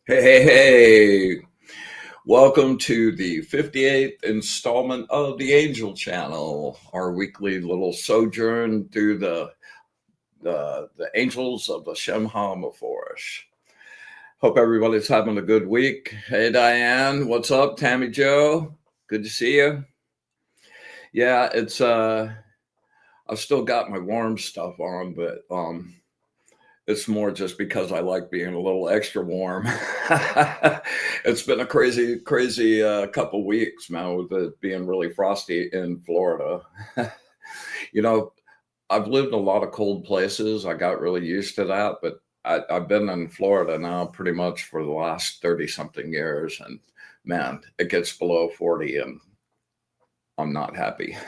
Hey, hey, hey. Welcome to the 58th installment of the Angel Channel, our weekly little sojourn through the angels of the SHEM Ha MEPHORASH. Hope everybody's having a good week. Hey, Diane, what's up? Tammy Joe, good to see you. Yeah, I've still got my warm stuff on, but it's more just because I like being a little extra warm. It's been a crazy, crazy couple weeks, man, with it being really frosty in Florida. You know, I've lived in a lot of cold places. I got really used to that, but I've been in Florida now pretty much for the last 30 something years. And man, it gets below 40 and I'm not happy.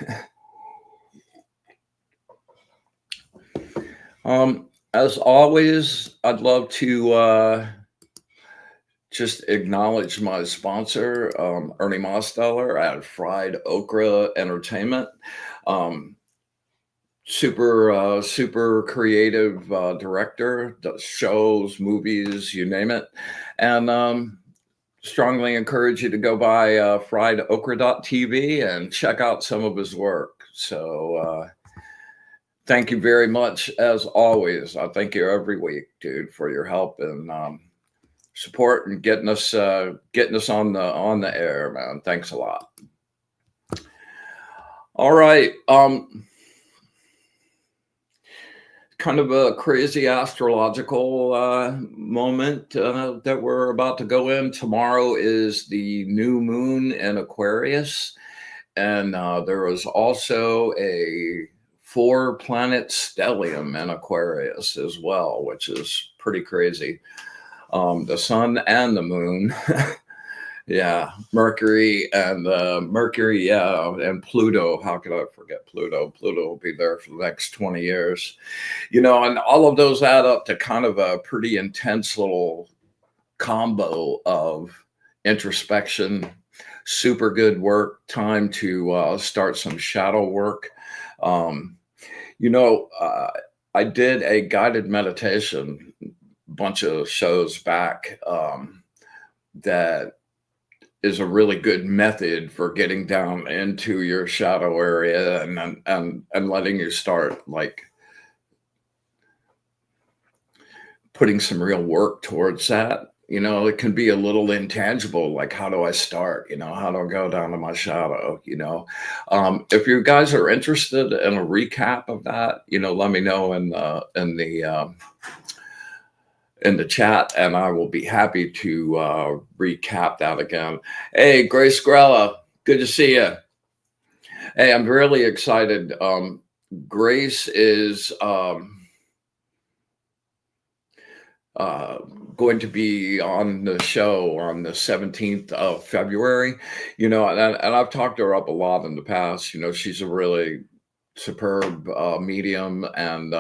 As always, I'd love to just acknowledge my sponsor, Ernie Mosteller at Fried Okra Entertainment. Um, super creative director, does shows, movies, you name it. And strongly encourage you to go by friedokra.tv and check out some of his work. So thank you very much, as always. I thank you every week, dude, for your help and support and getting us on the air, man. Thanks a lot. All right. Kind of a crazy astrological moment that we're about to go in. Tomorrow is the new moon in Aquarius, and there is also a 4-planet stellium in Aquarius as well, which is pretty crazy. The sun and the moon. Yeah, Mercury, yeah, and Pluto. How could I forget Pluto? Pluto will be there for the next 20 years. And all of those add up to kind of a pretty intense little combo of introspection, super good work, time to start some shadow work. I did a guided meditation bunch of shows back that is a really good method for getting down into your shadow area and letting you start like putting some real work towards that. It can be a little intangible, like how do I start? How do I go down to my shadow? If you guys are interested in a recap of that, let me know in the chat, and I will be happy to recap that again. Hey, Grace Grella, good to see you. Hey, I'm really excited. Grace is going to be on the show on the 17th of February, and I've talked her up a lot in the past. She's a really superb medium and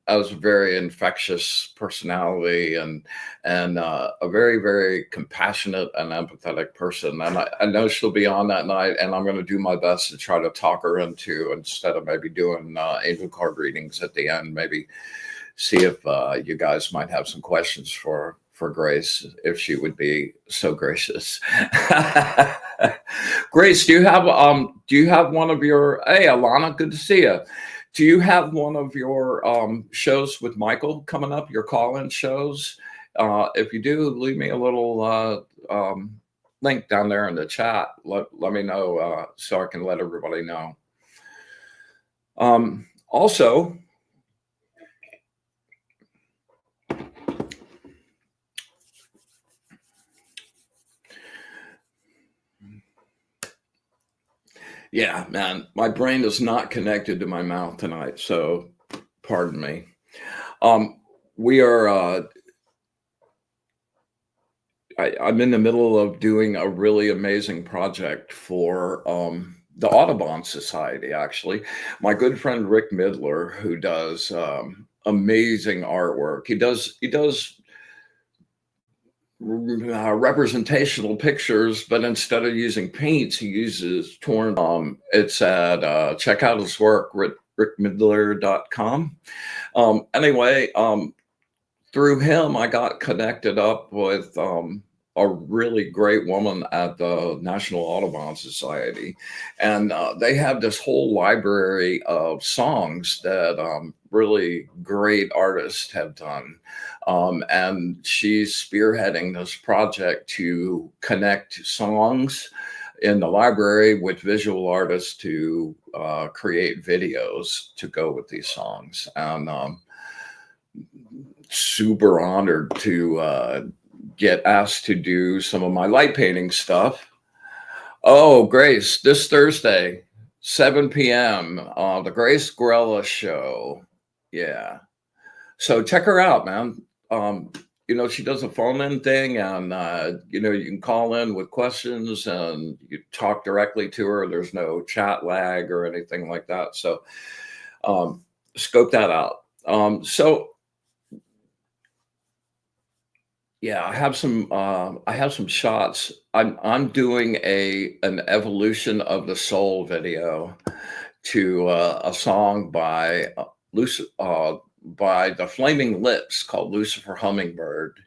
has a very infectious personality and a very, very compassionate and empathetic person. And I know she'll be on that night, and I'm going to do my best to try to talk her into, instead of maybe doing angel card readings at the end, maybe see if you guys might have some questions for Grace, if she would be so gracious. Grace, do you have one of your, hey Alana, good to see you. Do you have one of your shows with Michael coming up, your call-in shows? If you do, leave me a little link down there in the chat. Let me know so I can let everybody know. Also, yeah, man, my brain is not connected to my mouth tonight, so pardon me. We are, I'm in the middle of doing a really amazing project for the Audubon Society, actually. My good friend Rick Midler, who does amazing artwork. He does representational pictures, but instead of using paints, he uses torn. It's at check out his work, rickmidler.com. Anyway, through him, I got connected up with a really great woman at the National Audubon Society, and they have this whole library of songs that really great artists have done. And she's spearheading this project to connect songs in the library with visual artists to create videos to go with these songs. And super honored to get asked to do some of my light painting stuff. Oh, Grace, this Thursday, 7 p.m. The Grace Gorilla Show. Yeah. So check her out, man. She does a phone in thing, and you can call in with questions and you talk directly to her. There's no chat lag or anything like that. So scope that out. Yeah, I have some shots. I'm doing an evolution of the soul video to a song by the Flaming Lips called Lucifer Hummingbird.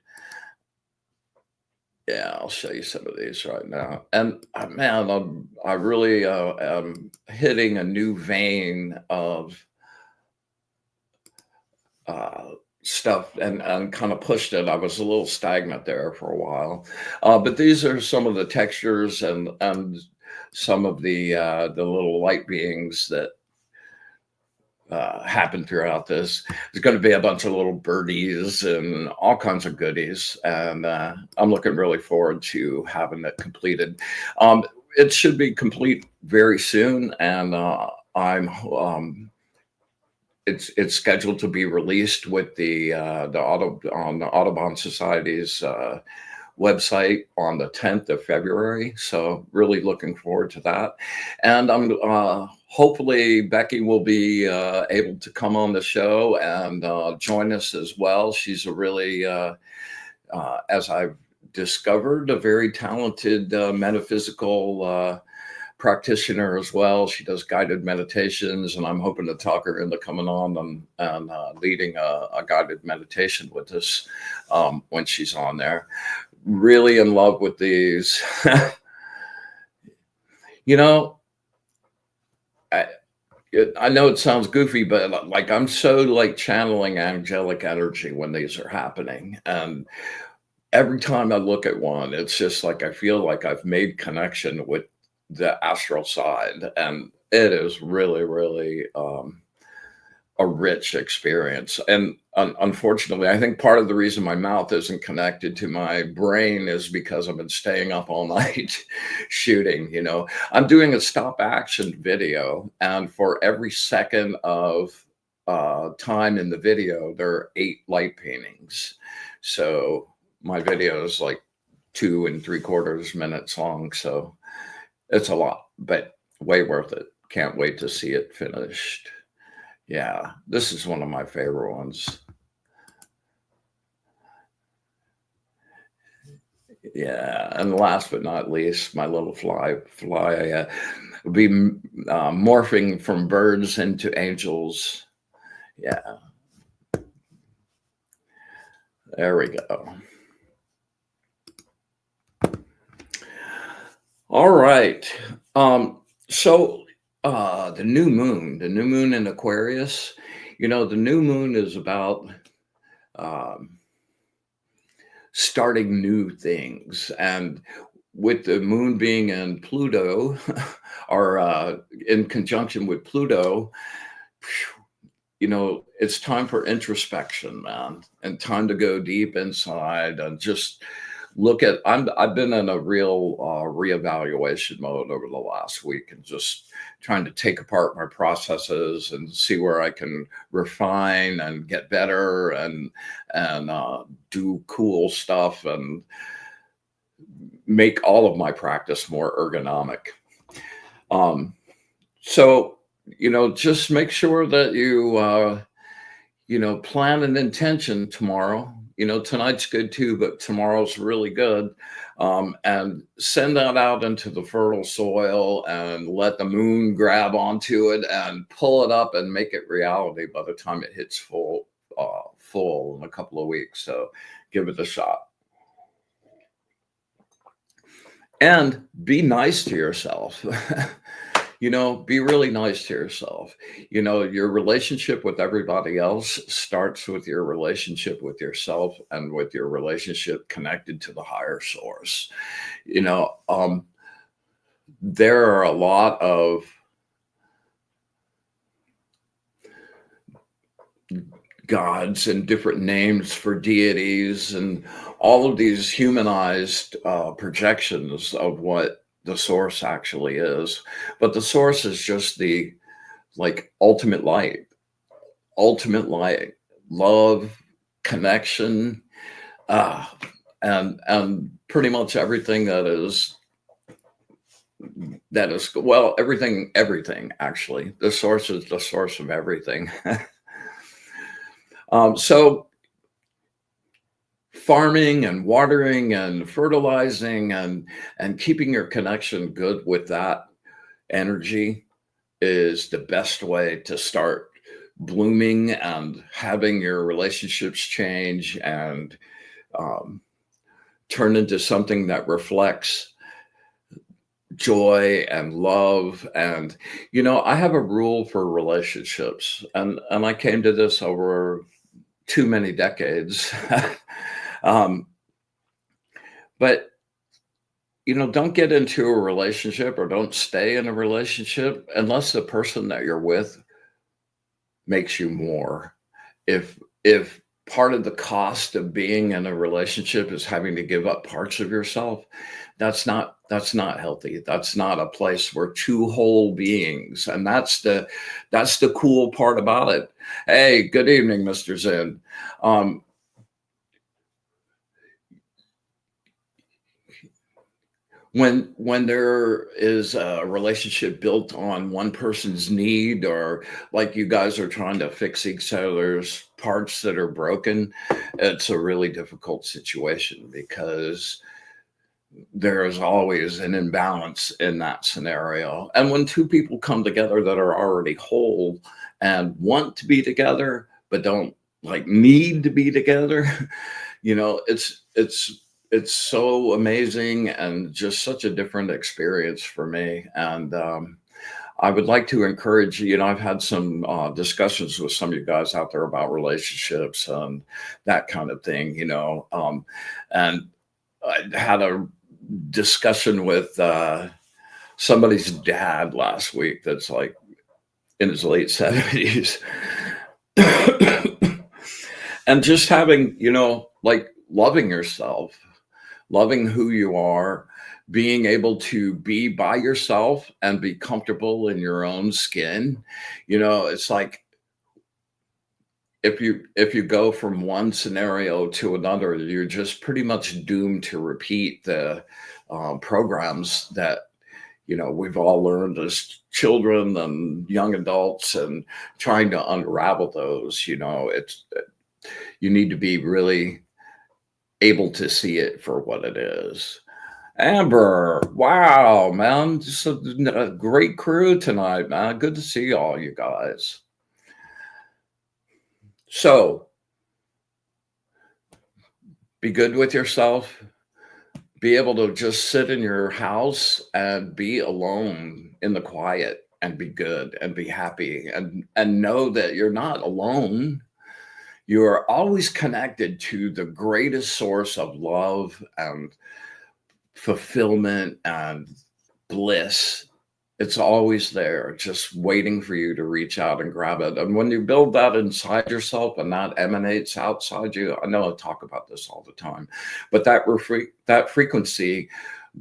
Yeah, I'll show you some of these right now. And man, I really am hitting a new vein of stuff and kind of pushed it. I was a little stagnant there for a while, but these are some of the textures and some of the little light beings that happen throughout this. There's going to be a bunch of little birdies and all kinds of goodies, and I'm looking really forward to having it completed. It should be complete very soon, and it's scheduled to be released with the Audubon Society's website on the 10th of February. So really looking forward to that. And I'm hopefully Becky will be able to come on the show and join us as well. She's a really, as I've discovered, a very talented metaphysical practitioner as well. She does guided meditations, and I'm hoping to talk her into coming on and leading a guided meditation with us when she's on there. Really in love with these. I know it sounds goofy, but like I'm so like channeling angelic energy when these are happening, and every time I look at one, it's just like I feel like I've made connection with the astral side, and it is really, really a rich experience. And unfortunately, I think part of the reason my mouth isn't connected to my brain is because I've been staying up all night shooting. I'm doing a stop action video, and for every second of time in the video, there are 8 light paintings. So my video is like 2 3/4 minutes long. So it's a lot, but way worth it. Can't wait to see it finished. Yeah, this is one of my favorite ones. Yeah, and last but not least, my little fly will be morphing from birds into angels. Yeah, there we go. All right. So the new moon in Aquarius, the new moon is about starting new things. And with the moon being in Pluto or in conjunction with Pluto, it's time for introspection, man, and time to go deep inside and just look at. I've been in a real reevaluation mode over the last week, and just trying to take apart my processes and see where I can refine and get better and do cool stuff and make all of my practice more ergonomic. So just make sure that you plan an intention tomorrow. Tonight's good too, but tomorrow's really good. And send that out into the fertile soil and let the moon grab onto it and pull it up and make it reality by the time it hits full in a couple of weeks. So give it a shot. and be nice to yourself. Be really nice to yourself. Your relationship with everybody else starts with your relationship with yourself and with your relationship connected to the higher source. You know, um, there are a lot of gods and different names for deities and all of these humanized projections of what the source actually is. But the source is just the like ultimate light, love, connection, uh, and pretty much everything that is well, everything actually. The source is the source of everything. So farming and watering and fertilizing and keeping your connection good with that energy is the best way to start blooming and having your relationships change and um, turn into something that reflects joy and love. And I have a rule for relationships, and I came to this over too many decades. um, but don't get into a relationship or don't stay in a relationship unless the person that you're with makes you more. If part of the cost of being in a relationship is having to give up parts of yourself, that's not healthy. That's not a place where two whole beings, and that's the cool part about it. Hey, good evening, Mr. Zen. Um, when there is a relationship built on one person's need, or like you guys are trying to fix each other's parts that are broken, it's a really difficult situation because there is always an imbalance in that scenario. And when two people come together that are already whole and want to be together but don't like need to be together, it's so amazing and just such a different experience for me. And I would like to encourage I've had some discussions with some of you guys out there about relationships and that kind of thing. And I had a discussion with somebody's dad last week that's like in his late 70s. And just having, like loving yourself, loving who you are, being able to be by yourself and be comfortable in your own skin. It's like if you go from one scenario to another, you're just pretty much doomed to repeat the programs that we've all learned as children and young adults, and trying to unravel those. You need to be really able to see it for what it is. Amber, wow, man, just a great crew tonight, man. Good to see all you guys. So be good with yourself. Be able to just sit in your house and be alone in the quiet and be good and be happy and know that you're not alone. You are always connected to the greatest source of love and fulfillment and bliss. It's always there, just waiting for you to reach out and grab it. And when you build that inside yourself and that emanates outside you, I know I talk about this all the time, but that frequency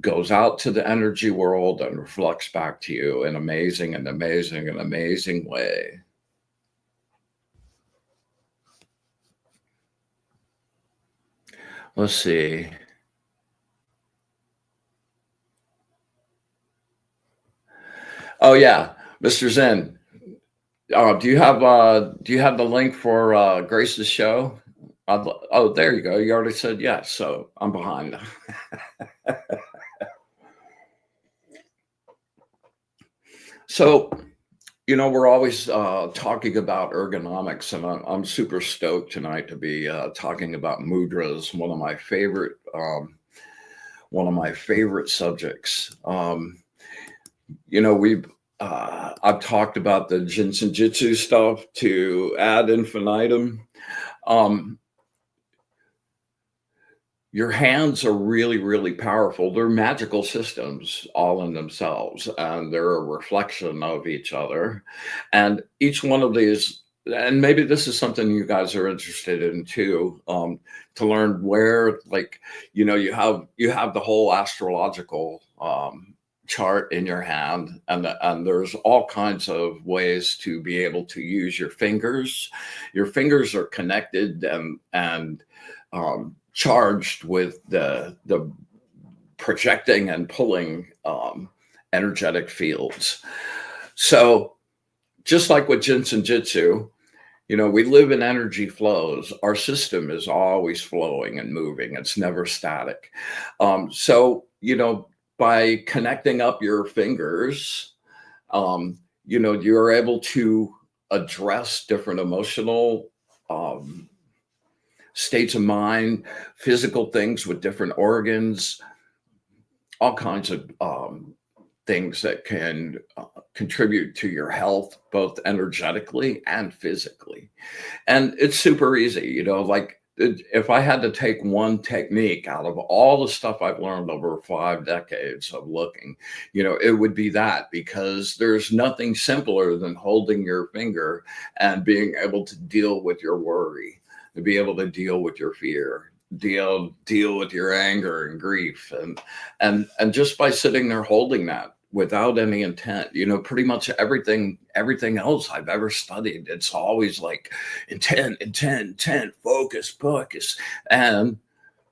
goes out to the energy world and reflects back to you in amazing and amazing and amazing way. Let's see. Oh yeah, Mr. Zen. Do you have the link for Grace's show? Oh, there you go. You already said yes, so I'm behind. So, we're always talking about ergonomics, and I'm super stoked tonight to be talking about mudras, one of my favorite one of my favorite subjects. You know, I've talked about the Jinsen Jitsu stuff to ad infinitum. Um, your hands are really, really powerful. They're magical systems all in themselves, and they're a reflection of each other. And each one of these, and maybe this is something you guys are interested in too, to learn where, like, you know, you have the whole astrological chart in your hand, and there's all kinds of ways to be able to use your fingers. Your fingers are connected and charged with the projecting and pulling energetic fields. So just like with Jinsen Jitsu, you know, we live in energy flows. Our system is always flowing and moving. It's never static. So, you know, by connecting up your fingers, you know, you're able to address different emotional states of mind, physical things with different organs, all kinds of things that can contribute to your health, both energetically and physically. And it's super easy, you know, like if I had to take one technique out of all the stuff I've learned over 5 decades of looking, you know, it would be that, because there's nothing simpler than holding your finger and being able to deal with your worry, to be able to deal with your fear, deal with your anger and grief, and just by sitting there holding that without any intent. You know, pretty much everything else I've ever studied, it's always like intent, focus, and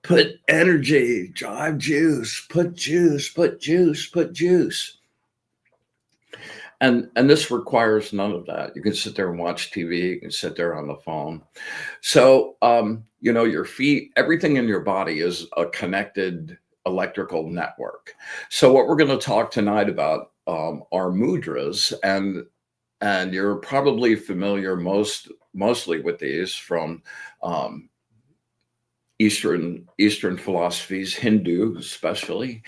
put energy, drive juice, put juice. And this requires none of that. You can sit there and watch TV, you can sit there on the phone. So you know, your feet, everything in your body is a connected electrical network. So what we're going to talk tonight about are mudras, and you're probably familiar mostly with these from Eastern philosophies, Hindu especially.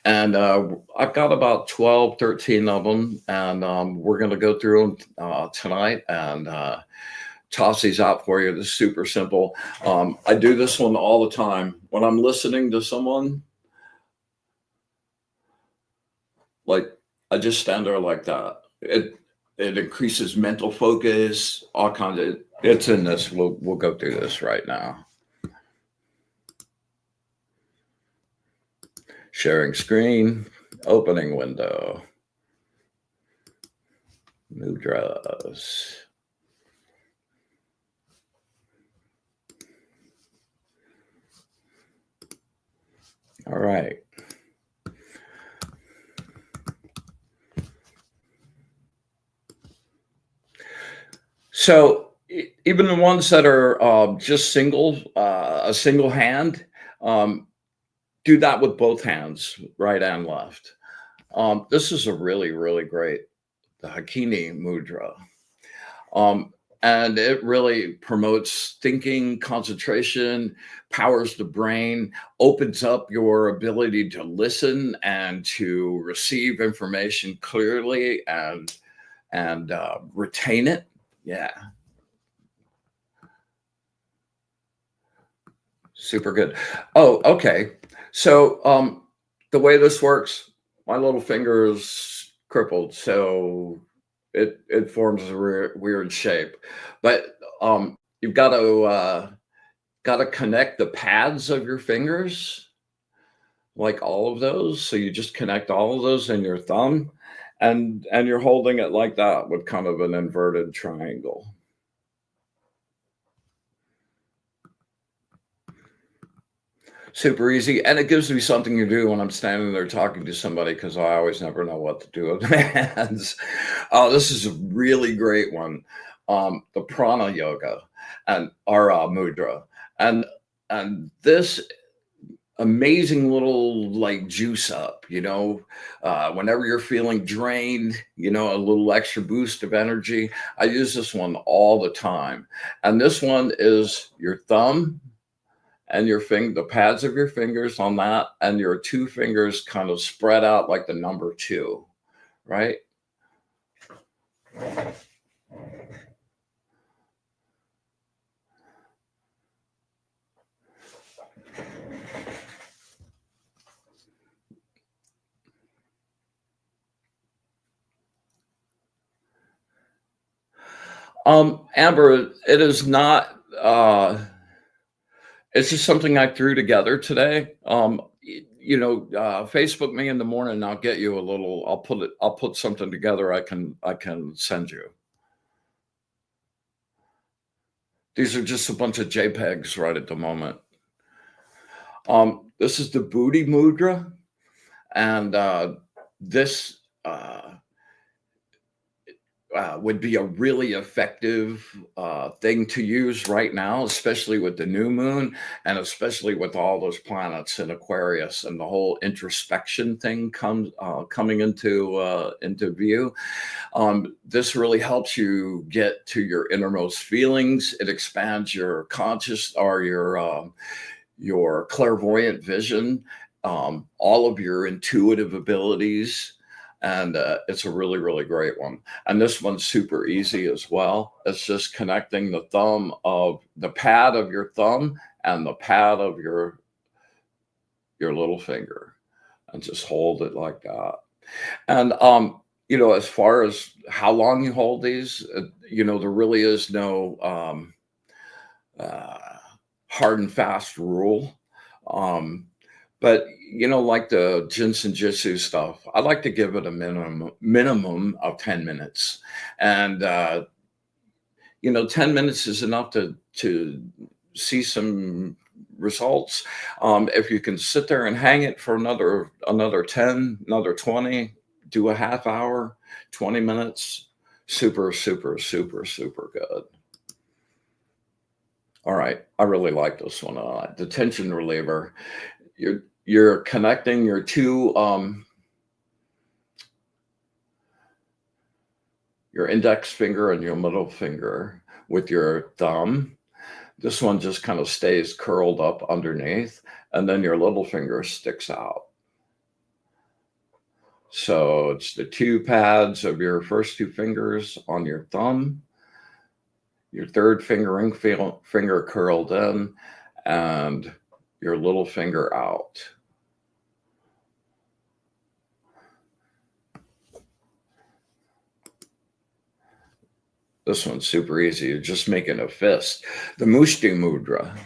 And I've got about 12, 13 of them, and we're going to go through them tonight and toss these out for you. This is super simple. I do this one all the time when I'm listening to someone. Like, I just stand there like that. It increases mental focus, all kinds of. It's in this. We'll go through this right now. Sharing screen, opening window, Mudras. All right. So even the ones that are just a single hand, do that with both hands, right and left. This is a really, really great, the Hakini Mudra. And it really promotes thinking, concentration, powers the brain, opens up your ability to listen and to receive information clearly and retain it. Yeah. Super good. Oh, okay. So the way this works, my little finger is crippled, so it forms a weird shape. But you've got to connect the pads of your fingers, like all of those. So you just connect all of those in your thumb, and you're holding it like that with kind of an inverted triangle. Super easy, and it gives me something to do when I'm standing there talking to somebody, because I always never know what to do with my hands. Oh, this is a really great one. The prana yoga and our mudra, and this amazing little like juice up, you know, whenever you're feeling drained, you know, a little extra boost of energy. I use this one all the time, and this one is your thumb and the pads of your fingers on that, and your two fingers kind of spread out like the number two, right? Amber, it is not, it's just something I threw together today. Facebook me in the morning and I'll get you a little, I'll put something together I can send you. These are just a bunch of JPEGs right at the moment. This is the booty mudra, and this would be a really effective thing to use right now, especially with the new moon, and especially with all those planets in Aquarius and the whole introspection thing coming into view. This really helps you get to your innermost feelings. It expands your conscious or your clairvoyant vision, all of your intuitive abilities. And it's a really, really great one. And this one's super easy as well. It's just connecting the pad of your thumb and the pad of your little finger, and just hold it like that. And as far as how long you hold these, there really is no hard and fast rule. But like the Jinsen Jitsu stuff, I like to give it a minimum of 10 minutes. And 10 minutes is enough to see some results. If you can sit there and hang it for another 10, another 20, do a half hour, 20 minutes, super, super, super, super good. All right, I really like this one. The tension reliever. You're connecting your two your index finger and your middle finger with your thumb. This one just kind of stays curled up underneath, and then your little finger sticks out. So it's the two pads of your first two fingers on your thumb, your third finger curled in, and your little finger out. This one's super easy. You're just making a fist. The Mushti Mudra.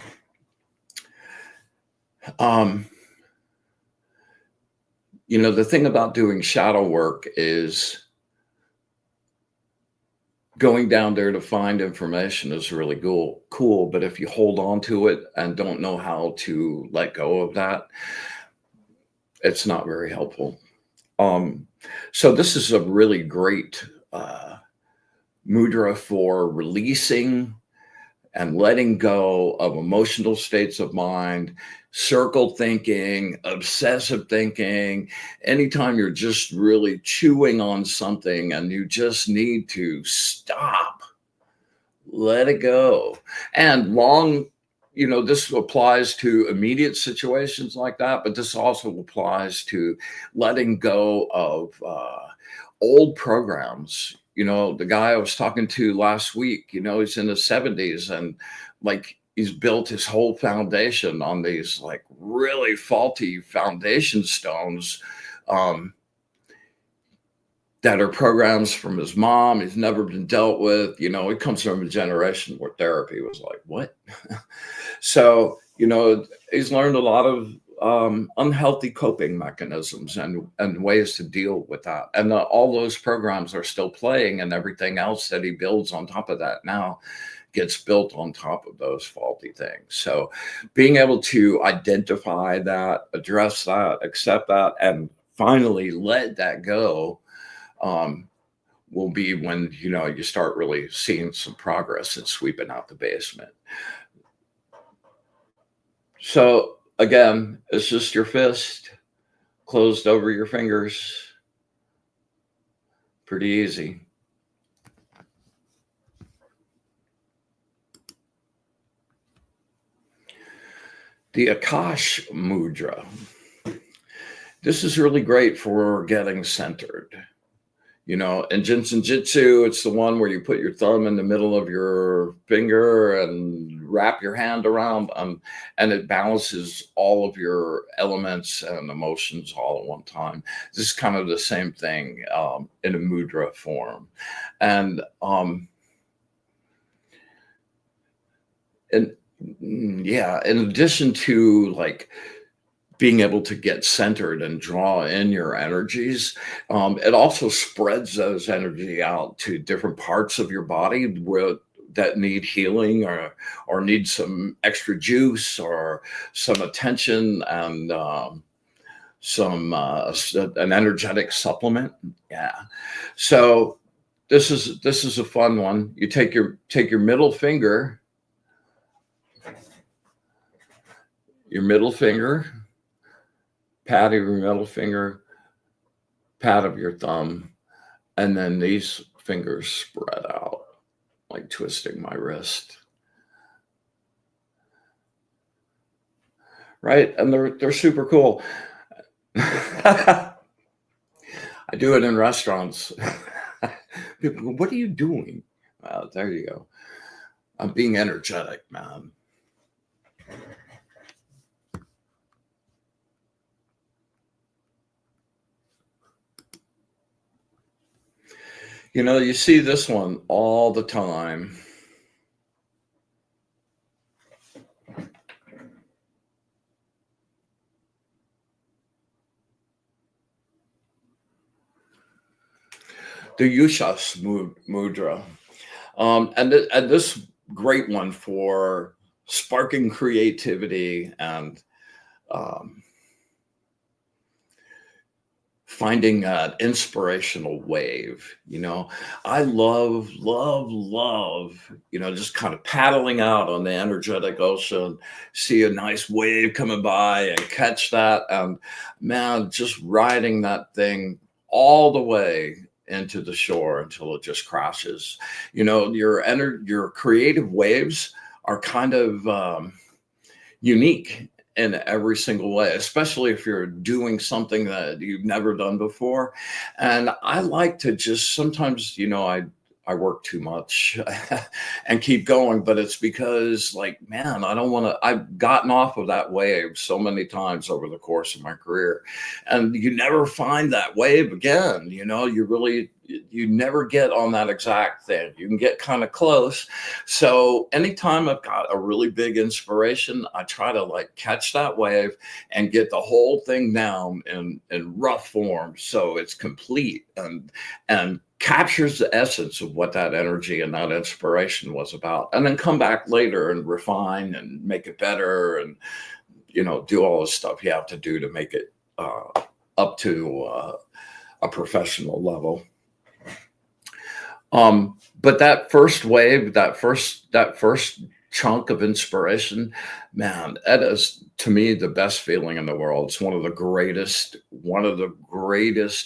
The thing about doing shadow work is going down there to find information is really cool. But if you hold on to it and don't know how to let go of that, it's not very helpful. So this is a really great mudra for releasing and letting go of emotional states of mind, circle thinking, obsessive thinking. Anytime you're just really chewing on something and you just need to stop, let it go. And this applies to immediate situations like that, but this also applies to letting go of old programs. The guy I was talking to last week, he's in his 70s, and he's built his whole foundation on these really faulty foundation stones that are programs from his mom. He's never been dealt with. He comes from a generation where therapy was like, what? So, he's learned a lot of unhealthy coping mechanisms and ways to deal with that. And all those programs are still playing, and everything else that he builds on top of that now gets built on top of those faulty things. So being able to identify that, address that, accept that, and finally let that go will be when, you start really seeing some progress and sweeping out the basement. So again, it's just your fist closed over your fingers. Pretty easy. The Akash Mudra. This is really great for getting centered. You know, in Jinsen Jitsu, it's the one where you put your thumb in the middle of your finger and wrap your hand around, and it balances all of your elements and emotions all at one time. This is kind of the same thing in a mudra form. And yeah, in addition to like being able to get centered and draw in your energies, it also spreads those energy out to different parts of your body that need healing or need some extra juice or some attention and an energetic supplement. Yeah. So this is a fun one. You take your middle finger, pad of your middle finger, pad of your thumb, and then these fingers spread out, like twisting my wrist. Right? And they're super cool. I do it in restaurants. People go, "What are you doing?" There you go. I'm being energetic, man. You know, you see this one all the time. The Yushas Mudra. And this great one for sparking creativity and finding an inspirational wave. You know, I love, you know, just kind of paddling out on the energetic ocean, see a nice wave coming by and catch that. And man, just riding that thing all the way into the shore until it just crashes. You know, your creative waves are kind of unique in every single way, especially if you're doing something that you've never done before. And I like to just sometimes, you know, I work too much and keep going, but it's because like, man, I don't want to, I've gotten off of that wave so many times over the course of my career, and you never find that wave again. You know, you never get on that exact thing. You can get kind of close. So anytime I've got a really big inspiration, I try to like catch that wave and get the whole thing down in rough form so it's complete and captures the essence of what that energy and that inspiration was about, and then come back later and refine and make it better, and you know, do all the stuff you have to do to make it up to a professional level. But that first wave, that first chunk of inspiration, man, that is to me the best feeling in the world. It's one of the greatest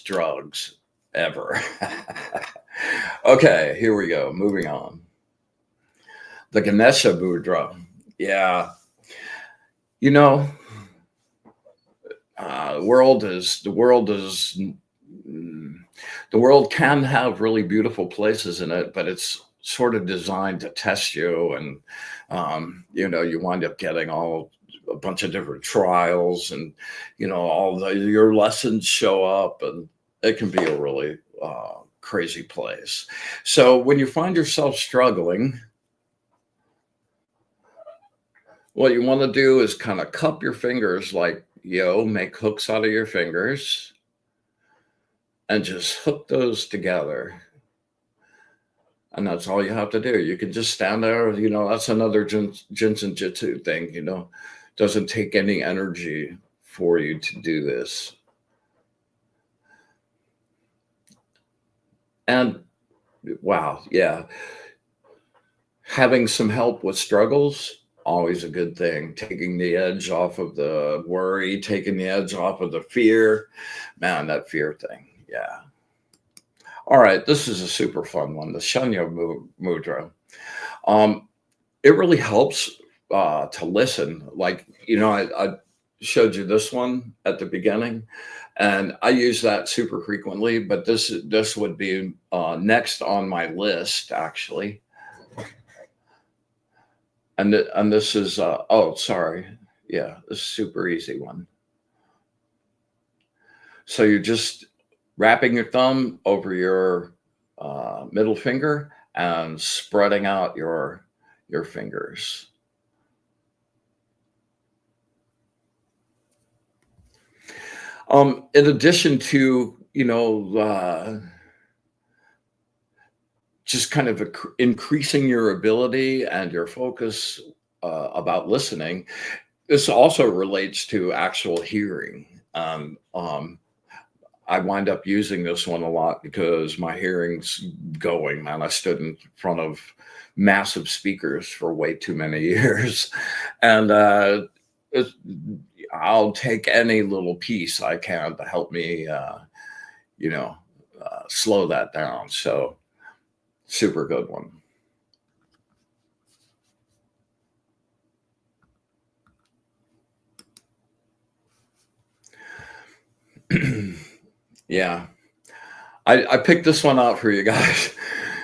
drugs ever. Okay, here we go. Moving on. The Ganesha Mudra. Yeah. You know, the world can have really beautiful places in it, but it's sort of designed to test you, and you know, you wind up getting a bunch of different trials, and you know, your lessons show up, and it can be a really crazy place. So when you find yourself struggling, what you want to do is kind of cup your fingers, like make hooks out of your fingers and just hook those together. And that's all you have to do. You can just stand there. You know, that's another Jinsen Jitsu thing, you know, doesn't take any energy for you to do this. And wow, yeah. Having some help with struggles, always a good thing. Taking the edge off of the worry, taking the edge off of the fear. Man, that fear thing. Yeah. All right, this is a super fun one, the Shanya Mudra. It really helps to listen. Like, I showed you this one at the beginning, and I use that super frequently, but this would be next on my list, actually. And this is oh, sorry, yeah, this is a super easy one. So you're just wrapping your thumb over your middle finger and spreading out your fingers. In addition to, just kind of increasing your ability and your focus about listening, this also relates to actual hearing. I wind up using this one a lot because my hearing's going, man. I stood in front of massive speakers for way too many years. And I'll take any little piece I can to help me, slow that down. So super good one. Yeah. I picked this one out for you guys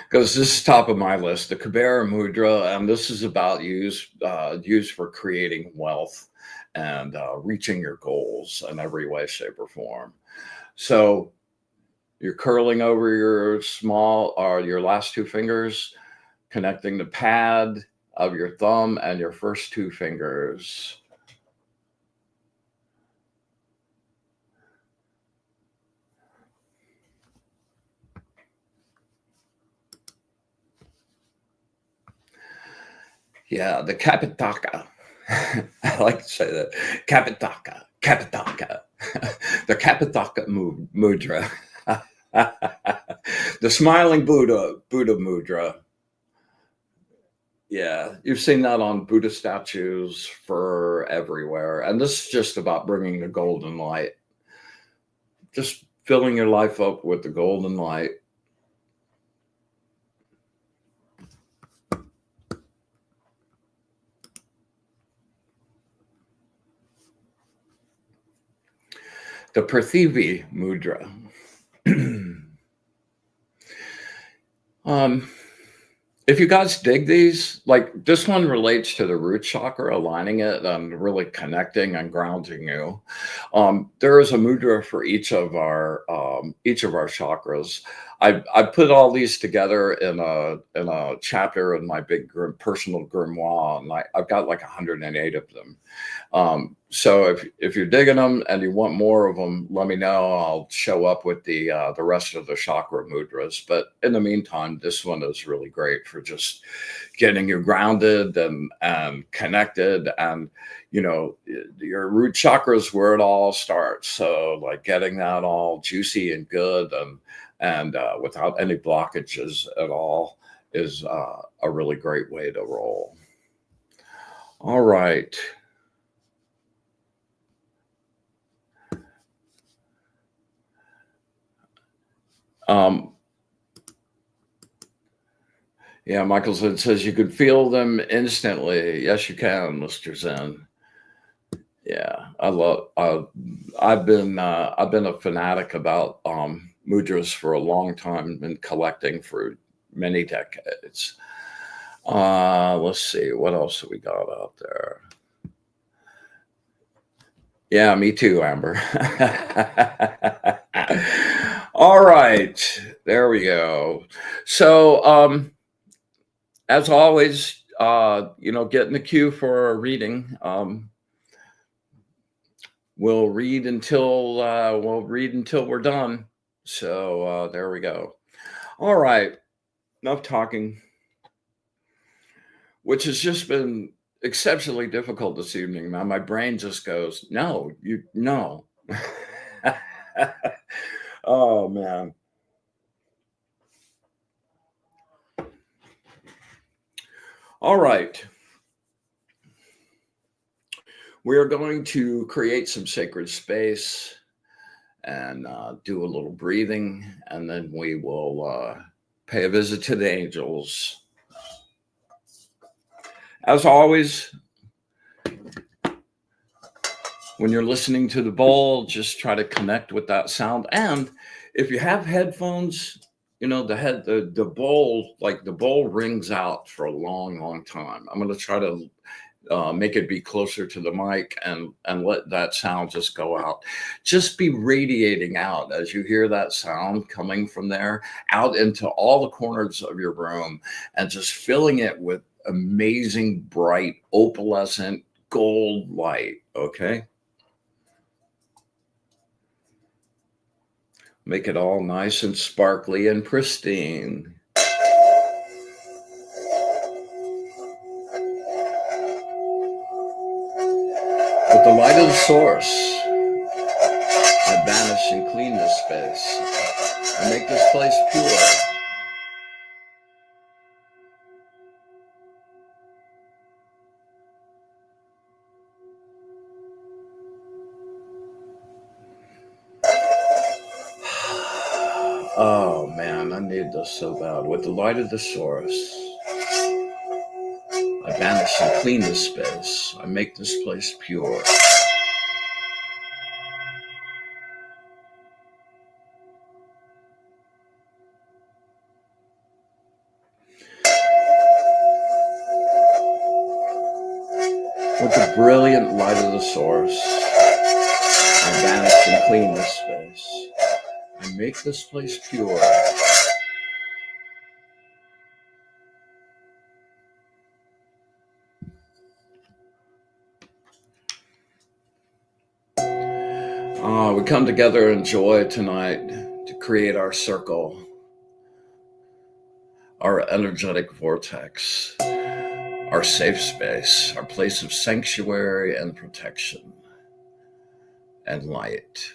because this is top of my list, the Kubera Mudra, and this is about used for creating wealth and reaching your goals in every way, shape, or form. So you're curling over your your last two fingers, connecting the pad of your thumb and your first two fingers. Yeah, the Kapitaka. I like to say that. Kapitaka. The Kapitaka Mudra. The smiling Buddha Mudra. Yeah, you've seen that on Buddha statues for everywhere. And this is just about bringing the golden light. Just filling your life up with the golden light. The Prithvi Mudra. If you guys dig these, like this one relates to the root chakra, aligning it and really connecting and grounding you. There is a mudra for each of our chakras. I put all these together in a chapter in my big personal grimoire, and I've got like 108 of them. So if you're digging them and you want more of them, let me know. I'll show up with the rest of the chakra mudras. But in the meantime, this one is really great for just getting you grounded and connected. And your root chakra is where it all starts. So like getting that all juicy and good and without any blockages at all is a really great way to roll. All right. Yeah, Michael says you could feel them instantly. Yes, you can, Mr. Zen. Yeah, I've been a fanatic about mudras for a long time and collecting for many decades. Let's see, what else have we got out there? Yeah, me too, Amber. All right, there we go. So, as always, get in the queue for a reading. We'll read until we're done. So there we go. All right, enough talking, which has just been exceptionally difficult this evening. Man, my brain just goes, no. Oh man. All right. We are going to create some sacred space and do a little breathing, and then we will pay a visit to the angels. As always, When you're listening to the bowl, just try to connect with that sound. And if you have headphones, the bowl, like the bowl rings out for a long, long time. I'm going to try to make it be closer to the mic and let that sound just go out. Just be radiating out as you hear that sound coming from there out into all the corners of your room, and just filling it with amazing, bright, opalescent gold light. Okay. Make it all nice and sparkly and pristine. With the light of the source, I banish and clean this space. I make this place pure. Oh man, I need this so bad. With the light of the source, I banish and clean this space. I make this place pure. With the brilliant light of the source, I banish and clean this space. I make this place pure. We come together in joy tonight to create our circle, our energetic vortex, our safe space, our place of sanctuary and protection and light.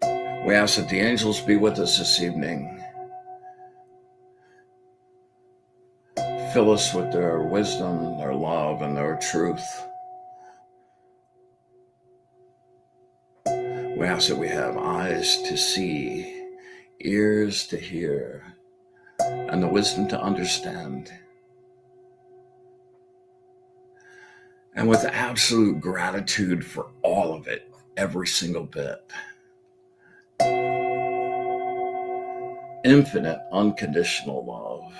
We ask that the angels be with us this evening. Fill us with their wisdom, their love, and their truth. We ask that we have eyes to see, ears to hear, and the wisdom to understand. And with absolute gratitude for all of it, every single bit. Infinite, unconditional love.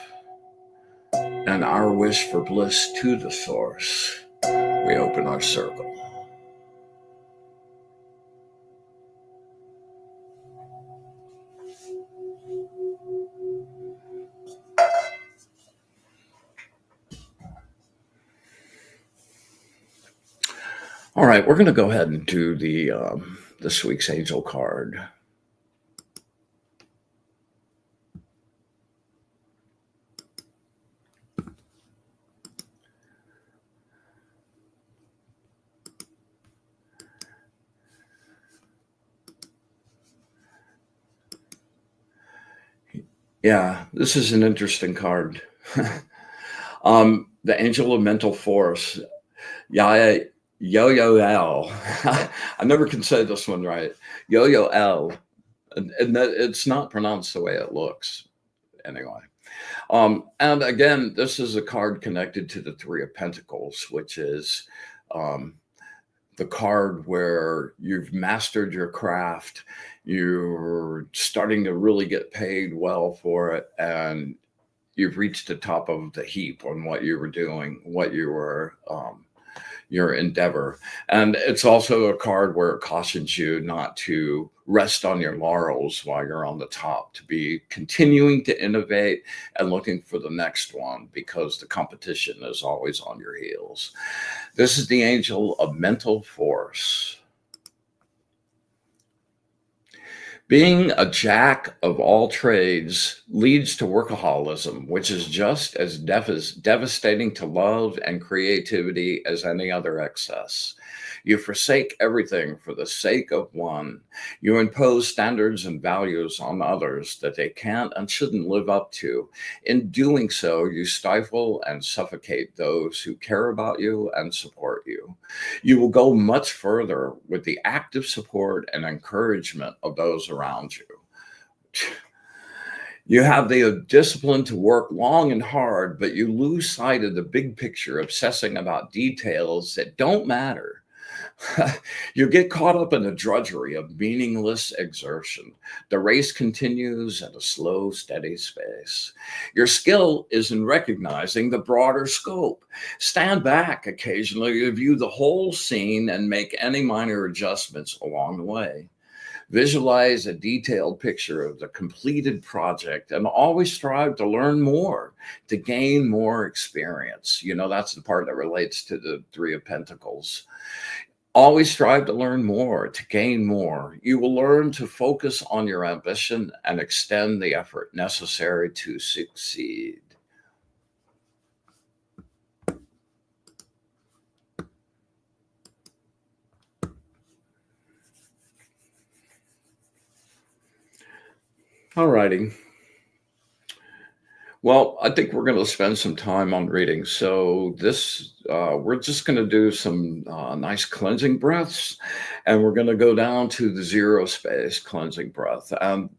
And our wish for bliss to the source. We open our circle. All right, we're going to go ahead and do this week's angel card. Yeah, this is an interesting card. The Angel of Mental Force. YEIALEL. I never can say this one right. YEIALEL. And that, it's not pronounced the way it looks. Anyway. And again, this is a card connected to the Three of Pentacles, which is the card where you've mastered your craft, you're starting to really get paid well for it, and you've reached the top of the heap on what you were doing, what you were, your endeavor. And it's also a card where it cautions you not to rest on your laurels while you're on the top, to be continuing to innovate and looking for the next one, because the competition is always on your heels. This is the Angel of Mental Force. Being a jack of all trades leads to workaholism, which is just as devastating to love and creativity as any other excess. You forsake everything for the sake of one. You impose standards and values on others that they can't and shouldn't live up to. In doing so, you stifle and suffocate those who care about you and support you. You will go much further with the active support and encouragement of those around you. You have the discipline to work long and hard, but you lose sight of the big picture, obsessing about details that don't matter. You get caught up in the drudgery of meaningless exertion. The race continues at a slow, steady pace. Your skill is in recognizing the broader scope. Stand back occasionally, view the whole scene, and make any minor adjustments along the way. Visualize a detailed picture of the completed project and always strive to learn more, to gain more experience. That's the part that relates to the Three of Pentacles. Always strive to learn more, to gain more. You will learn to focus on your ambition and extend the effort necessary to succeed. All righty. Well, I think we're going to spend some time on reading. So we're just going to do some nice cleansing breaths, and we're going to go down to the zero space cleansing breath. And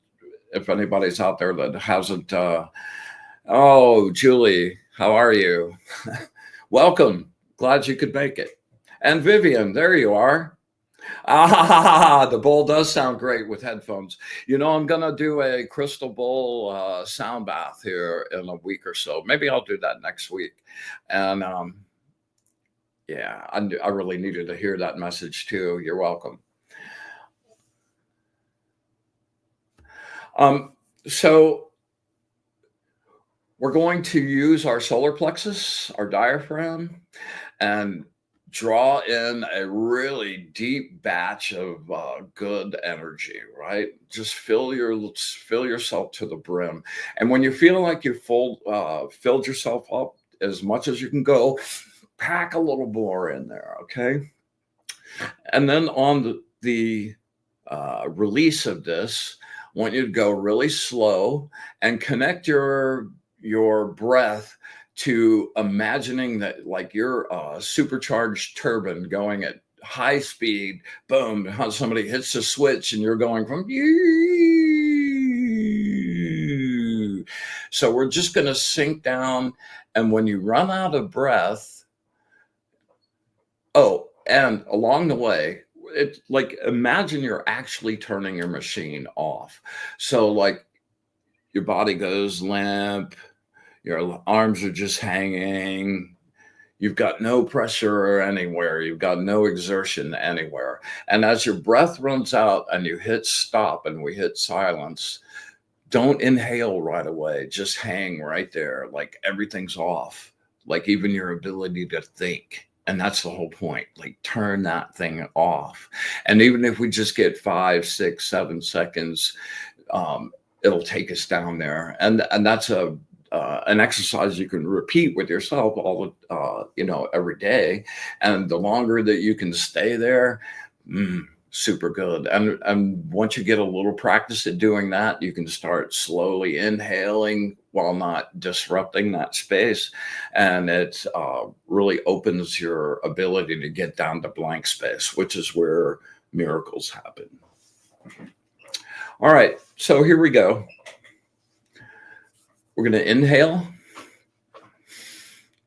if anybody's out there that hasn't, oh, Julie, how are you? Welcome. Glad you could make it. And Vivian, there you are. The bowl does sound great with headphones. I'm going to do a crystal bowl sound bath here in a week or so. Maybe I'll do that next week. And yeah, I really needed to hear that message too. You're welcome. So we're going to use our solar plexus, our diaphragm, and draw in a really deep batch of good energy, right? Just fill yourself to the brim. And when you feel like you've filled yourself up as much as you can go, pack a little more in there, okay? And then on the release of this, I want you to go really slow and connect your breath to imagining that like you're a supercharged turbine going at high speed. Boom, how somebody hits the switch and you're going from you. So we're just going to sink down, and when you run out of breath, and along the way, it's like imagine you're actually turning your machine off. So like your body goes limp, your arms are just hanging. You've got no pressure anywhere. You've got no exertion anywhere. And as your breath runs out and you hit stop and we hit silence, don't inhale right away. Just hang right there. Like everything's off. Like even your ability to think. And that's the whole point. Like turn that thing off. And even if we just get 5, 6, 7 seconds, it'll take us down there. And that's an exercise you can repeat with yourself every day. And the longer that you can stay there, super good. And once you get a little practice at doing that, you can start slowly inhaling while not disrupting that space. And it really opens your ability to get down to blank space, which is where miracles happen. All right, so here we go. We're going to inhale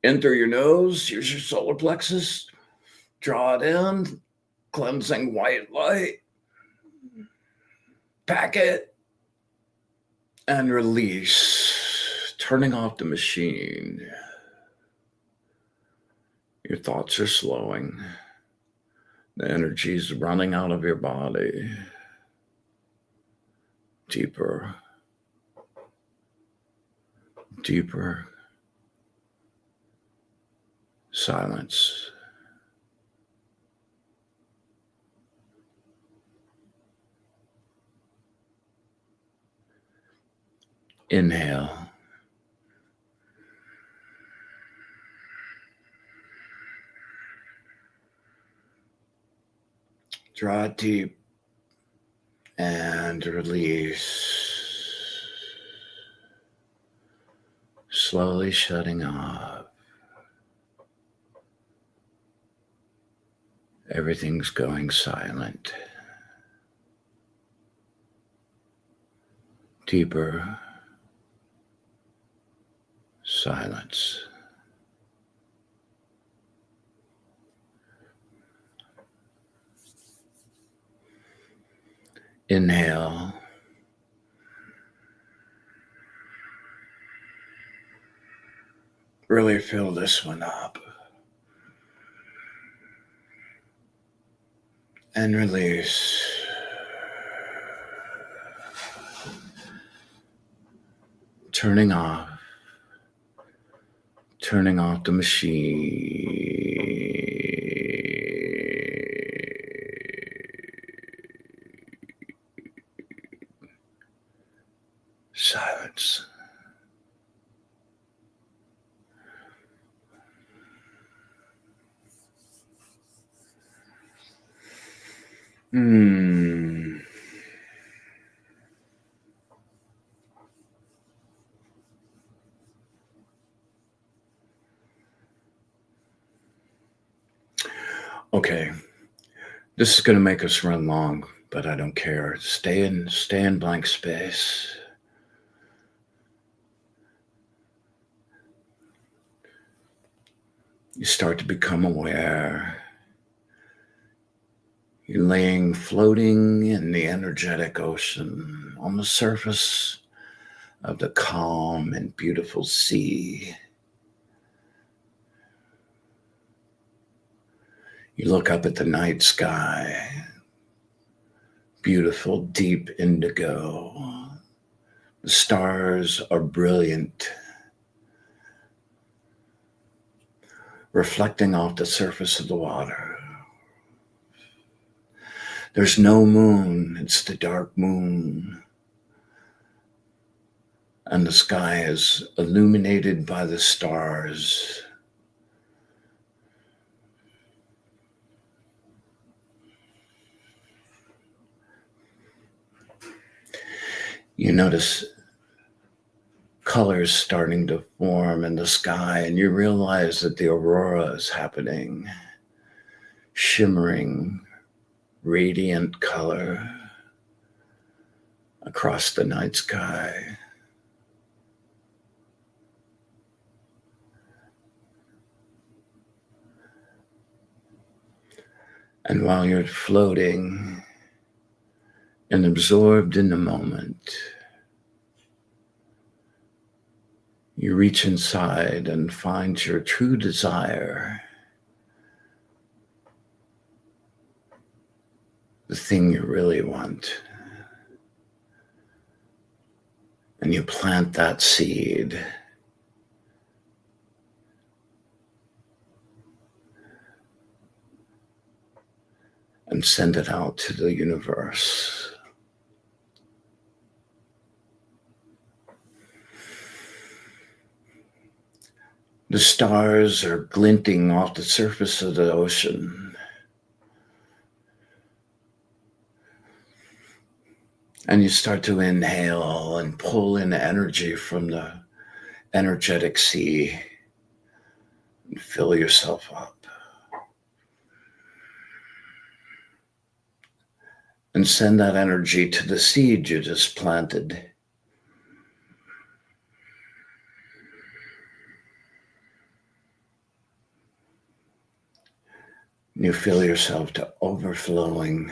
in through your nose. Use your solar plexus. Draw it in. Cleansing white light. Pack it. And release. Turning off the machine. Your thoughts are slowing. The energy is running out of your body. Deeper. Deeper. Silence. Inhale. Draw deep and release. Slowly shutting off. Everything's going silent. Deeper silence. Inhale. Really fill this one up. And release. Turning off the machine. Silence. Okay. This is going to make us run long, but I don't care. Stay in blank space. You start to become aware. You're floating in the energetic ocean on the surface of the calm and beautiful sea. You look up at the night sky, beautiful, deep indigo. The stars are brilliant, reflecting off the surface of the water. There's no moon, it's the dark moon. And the sky is illuminated by the stars. You notice colors starting to form in the sky, and you realize that the aurora is happening. Shimmering, radiant color across the night sky. And while you're floating and absorbed in the moment, you reach inside and find your true desire, the thing you really want. And you plant that seed. And send it out to the universe. The stars are glinting off the surface of the ocean. And you start to inhale and pull in energy from the energetic sea and fill yourself up. And send that energy to the seed you just planted. You feel yourself to overflowing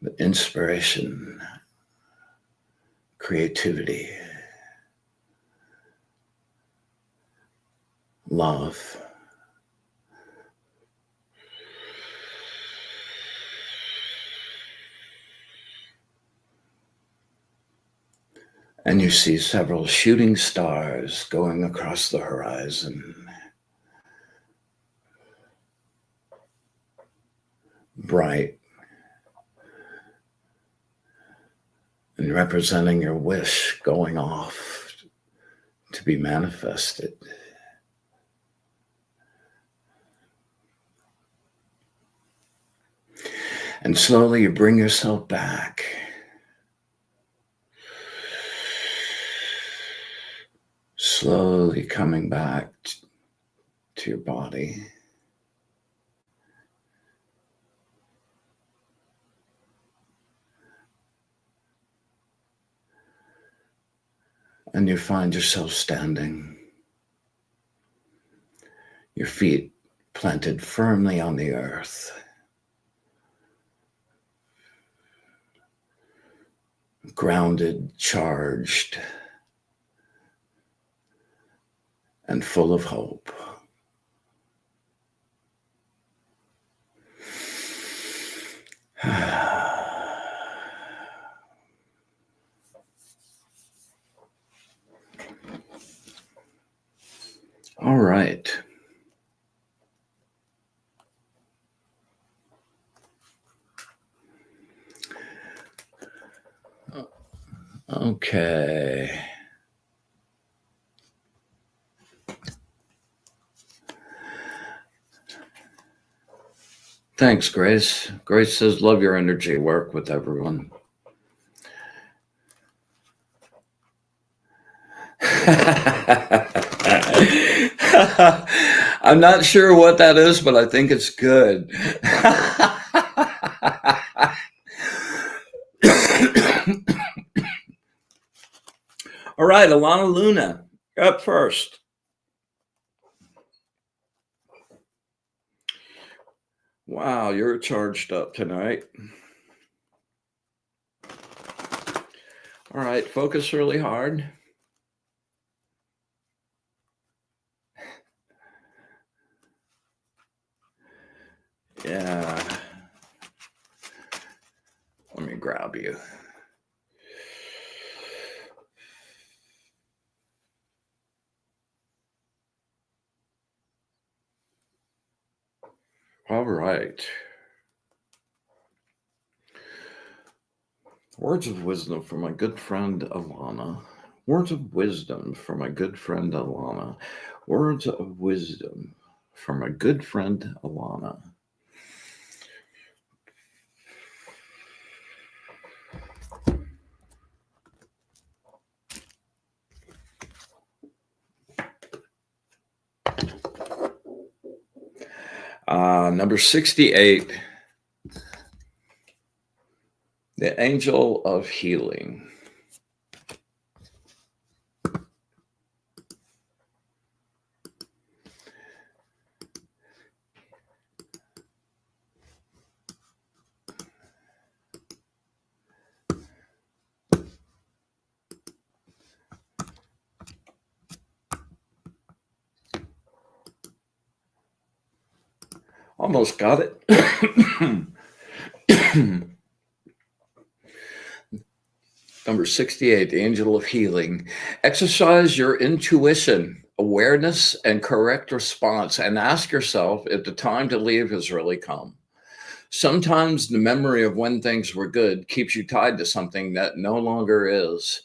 with inspiration, creativity, love. And you see several shooting stars going across the horizon. Bright and representing your wish going off to be manifested. And slowly you bring yourself back. Slowly coming back to your body. And you find yourself standing. Your feet planted firmly on the earth. grounded, charged, and full of hope. All right. Okay. Thanks, Grace. Grace says, love your energy. Work with everyone. I'm not sure what that is, but I think it's good. All right, Alana Luna, up first. Wow, you're charged up tonight. All right, focus really hard. Yeah. Let me grab you. All right. Words of wisdom from my good friend Alana. Words of wisdom from my good friend Alana. Words of wisdom from my good friend Alana. Number 68. The Angel of Healing. Almost got it. Number 68, the Angel of Healing. Exercise your intuition, awareness, and correct response, and ask yourself if the time to leave has really come. Sometimes the memory of when things were good keeps you tied to something that no longer is.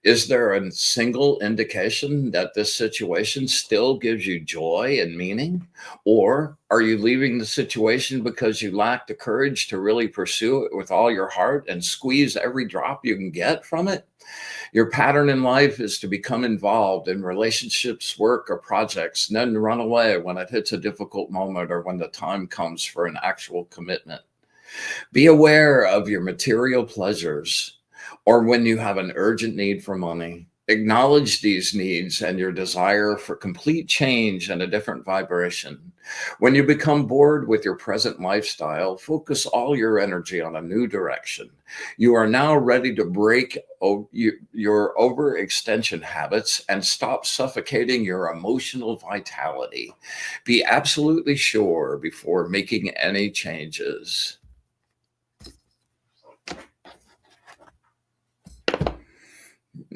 Is there a single indication that this situation still gives you joy and meaning? Or are you leaving the situation because you lack the courage to really pursue it with all your heart and squeeze every drop you can get from it? Your pattern in life is to become involved in relationships, work, or projects, and then run away when it hits a difficult moment or when the time comes for an actual commitment. Be aware of your material pleasures or when you have an urgent need for money. Acknowledge these needs and your desire for complete change and a different vibration. When you become bored with your present lifestyle, focus all your energy on a new direction. You are now ready to break your overextension habits and stop suffocating your emotional vitality. Be absolutely sure before making any changes.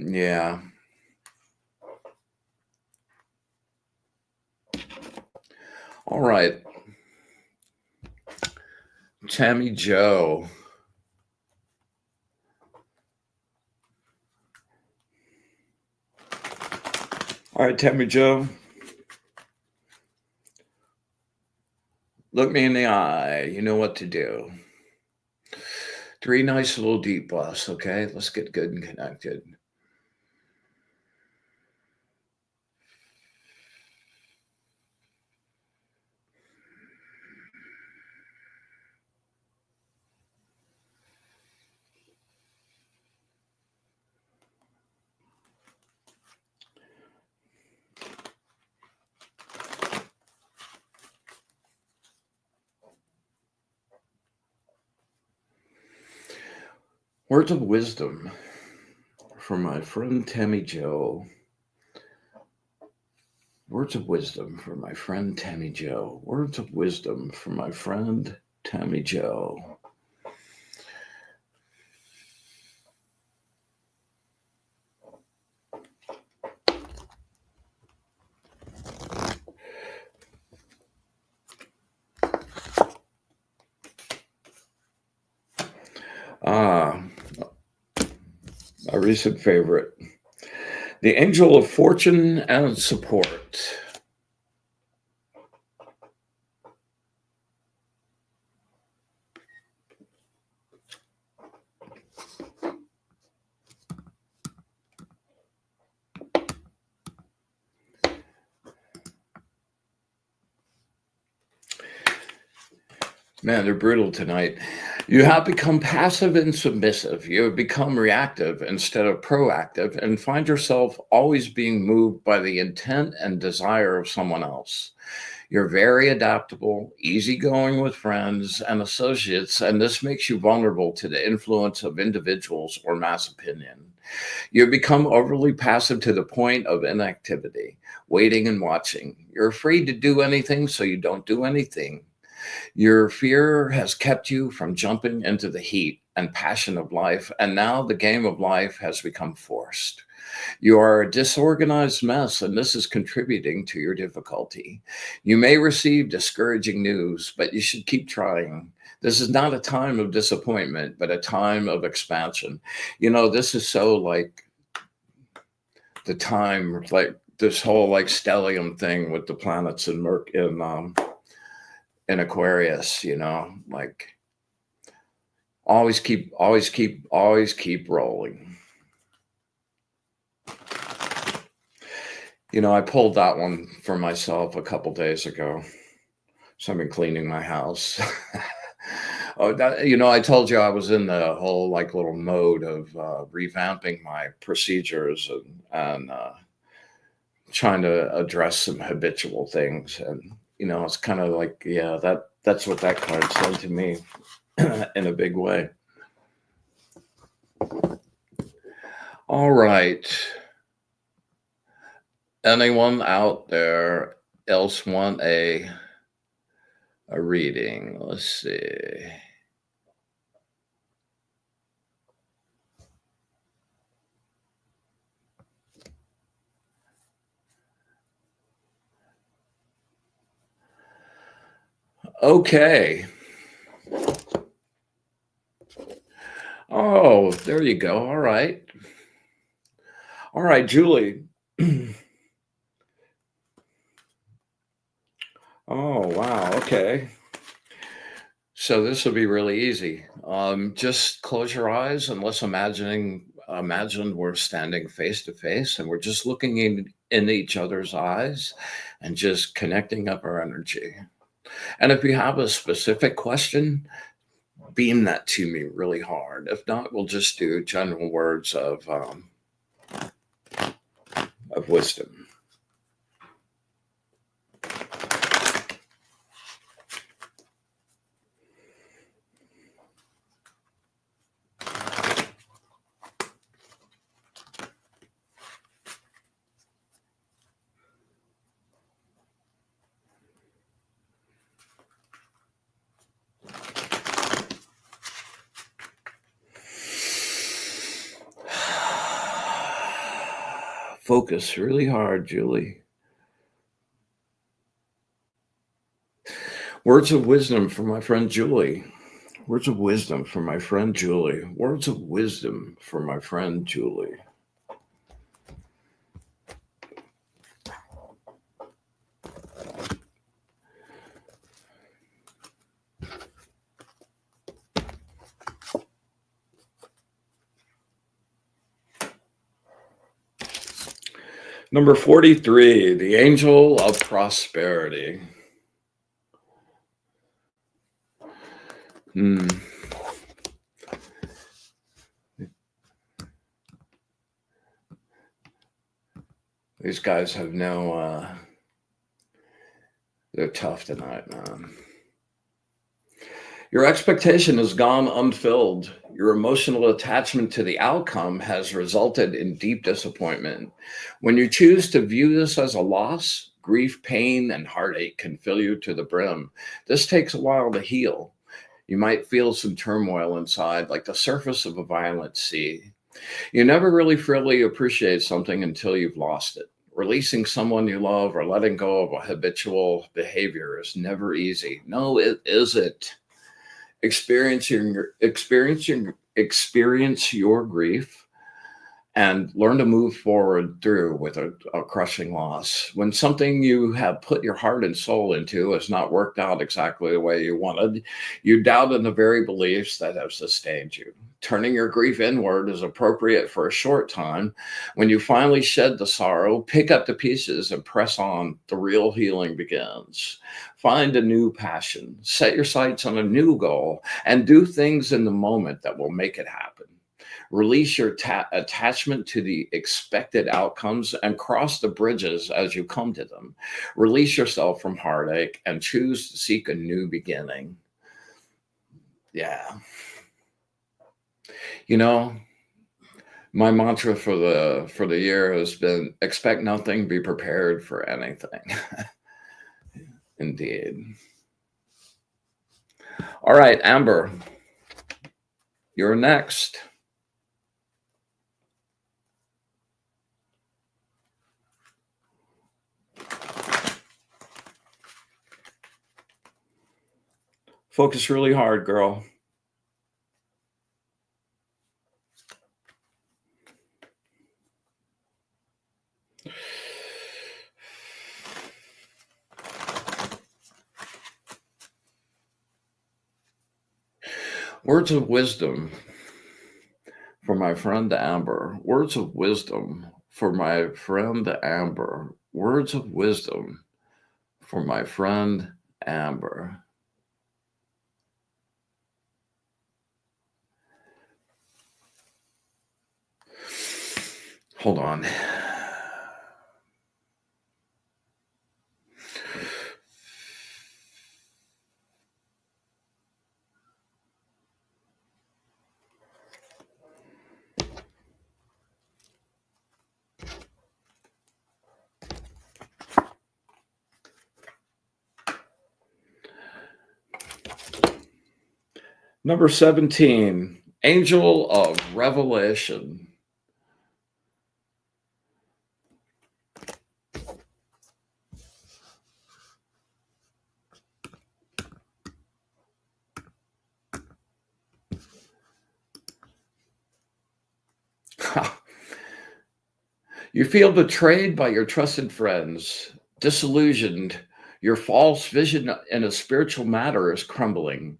Yeah. All right. Tammy Joe. All right, Tammy Joe. Look me in the eye. You know what to do. 3 nice little deep breaths, okay? Let's get good and connected. Words of wisdom from my friend Tammy Jo. Words of wisdom from my friend Tammy Jo. Words of wisdom from my friend Tammy Jo. A recent favorite. The angel of fortune and support. Man, they're brutal tonight. You have become passive and submissive. You have become reactive instead of proactive and find yourself always being moved by the intent and desire of someone else. You're very adaptable, easygoing with friends and associates, and this makes you vulnerable to the influence of individuals or mass opinion. You become overly passive to the point of inactivity, waiting and watching. You're afraid to do anything, so you don't do anything. Your fear has kept you from jumping into the heat and passion of life, and now the game of life has become forced. You are a disorganized mess, and this is contributing to your difficulty. You may receive discouraging news, but you should keep trying. This is not a time of disappointment, but a time of expansion. You know, this is so like the time, like this whole like stellium thing with the planets in in Aquarius, you know, like always keep rolling. You know, I pulled that one for myself a couple days ago. So I've been cleaning my house. I told you I was in the whole like little mode of revamping my procedures and trying to address some habitual things. And, you know, it's kind of like, yeah, that's what that card said to me in a big way. All right. Anyone out there else want a reading? Let's see. Okay. Oh, there you go. All right. All right, Julie. Oh, wow. Okay. So this will be really easy. Just close your eyes and let's imagine we're standing face to face and we're just looking in each other's eyes and just connecting up our energy. And if you have a specific question, beam that to me really hard. If not, we'll just do general words of wisdom. Focus really hard, Julie. Words of wisdom from my friend Julie. Words of wisdom from my friend Julie. Words of wisdom from my friend Julie. Number 43, the angel of prosperity. These guys have they're tough tonight, man. Your expectation has gone unfilled. Your emotional attachment to the outcome has resulted in deep disappointment. When you choose to view this as a loss, grief, pain, and heartache can fill you to the brim. This takes a while to heal. You might feel some turmoil inside, like the surface of a violent sea. You never really fully appreciate something until you've lost it. Releasing someone you love or letting go of a habitual behavior is never easy. No, it isn't. Experience your grief and learn to move forward through with a crushing loss. When something you have put your heart and soul into has not worked out exactly the way you wanted, you doubt in the very beliefs that have sustained you. Turning your grief inward is appropriate for a short time. When you finally shed the sorrow, pick up the pieces and press on. The real healing begins. Find a new passion, set your sights on a new goal, and do things in the moment that will make it happen. Release your attachment to the expected outcomes and cross the bridges as you come to them. Release yourself from heartache and choose to seek a new beginning. Yeah. You know, my mantra for the year has been expect nothing, be prepared for anything. Indeed. All right, Amber, you're next. Focus really hard, girl. Words of wisdom for my friend Amber. Words of wisdom for my friend Amber. Words of wisdom for my friend Amber. Hold on. Number 17, Angel of Revelation. You feel betrayed by your trusted friends, disillusioned. Your false vision in a spiritual matter is crumbling.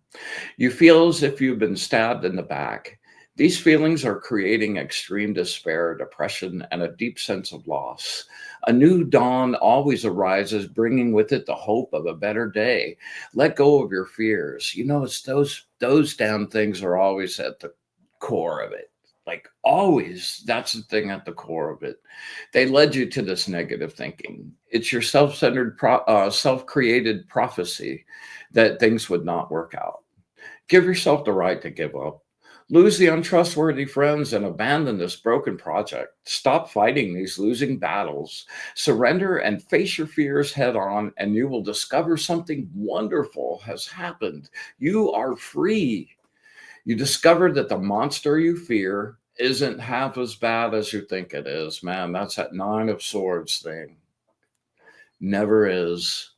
You feel as if you've been stabbed in the back. These feelings are creating extreme despair, depression, and a deep sense of loss. A new dawn always arises, bringing with it the hope of a better day. Let go of your fears. You know, it's those damn things are always at the core of it. Like always, that's the thing at the core of it. They led you to this negative thinking. It's your self-centered, self-created prophecy that things would not work out. Give yourself the right to give up. Lose the untrustworthy friends and abandon this broken project. Stop fighting these losing battles. Surrender and face your fears head on, and you will discover something wonderful has happened. You are free. You discovered that the monster you fear isn't half as bad as you think it is. Man, that's that Nine of Swords thing. Never is.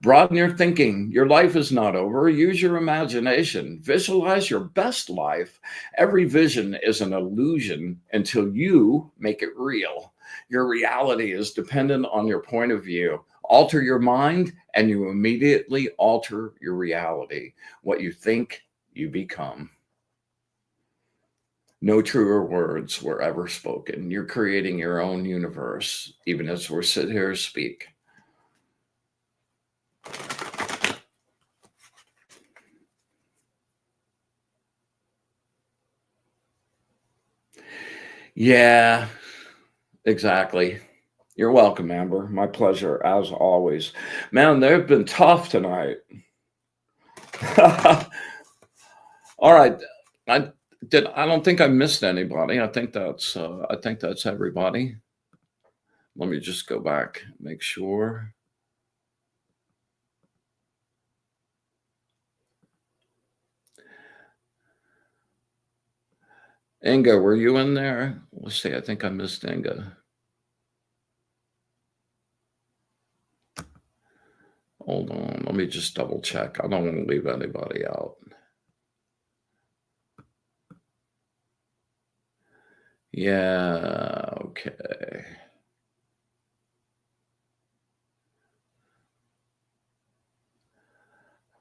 Broaden your thinking. Your life is not over. Use your imagination. Visualize your best life. Every vision is an illusion until you make it real. Your reality is dependent on your point of view. Alter your mind, and you immediately alter your reality. What you think, you become. No truer words were ever spoken. You're creating your own universe, even as we're sitting here to speak. Yeah, exactly. You're welcome, Amber. My pleasure, as always. Man, they've been tough tonight. All right. I don't think I missed anybody. I think that's everybody. Let me just go back, make sure. Inga, were you in there? Let's see. I think I missed Inga. Hold on. Let me just double check. I don't want to leave anybody out. Yeah. Okay.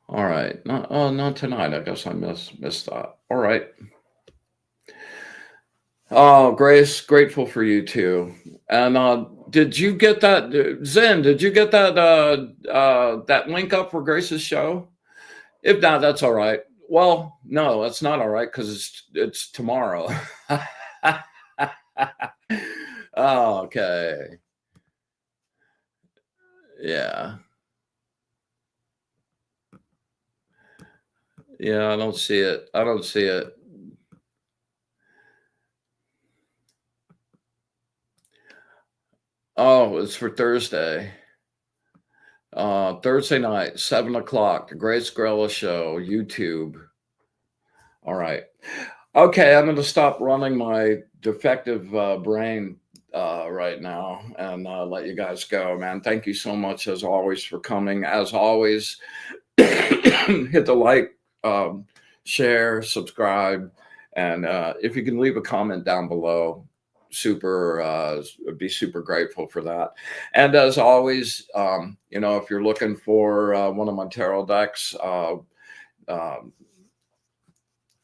All right. Not tonight. I guess I missed that. All right. Oh, Grace, grateful for you too. And did you get that, Zen? Did you get that that link up for Grace's show? If not, that's all right. Well, no, that's not all right because it's tomorrow. Oh, okay. Yeah. Yeah, I don't see it. I don't see it. Oh, it's for Thursday. Thursday night, 7 o'clock, the Grace Grella Show, YouTube. All right. Okay, I'm going to stop running my defective brain right now and let you guys go, man. Thank you so much, as always, for coming. As always, hit the like, share, subscribe, and if you can leave a comment down below, be super grateful for that. And as always, if you're looking for one of my tarot decks,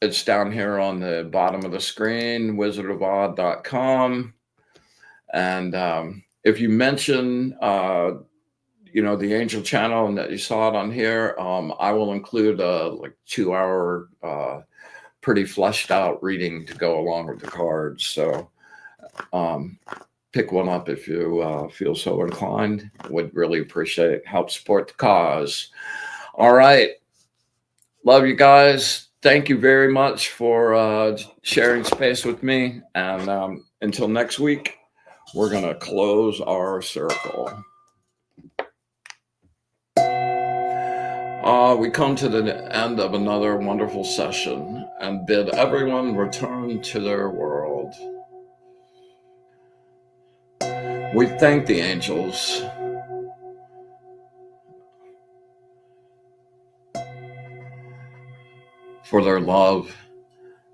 it's down here on the bottom of the screen, wizardofoz.com. And if you mention, the Angel Channel and that you saw it on here, I will include a 2-hour, pretty fleshed out reading to go along with the cards. So pick one up if you feel so inclined. Would really appreciate it. Help support the cause. All right. Love you guys. Thank you very much for sharing space with me. And until next week, we're going to close our circle. We come to the end of another wonderful session and bid everyone return to their world. We thank the angels for their love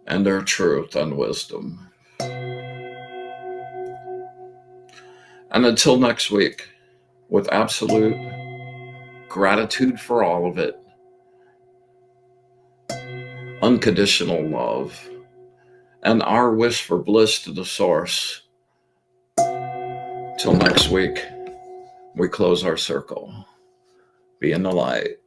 and their truth and wisdom. And until next week, with absolute gratitude for all of it, unconditional love, and our wish for bliss to the source. Till next week, we close our circle. Be in the light.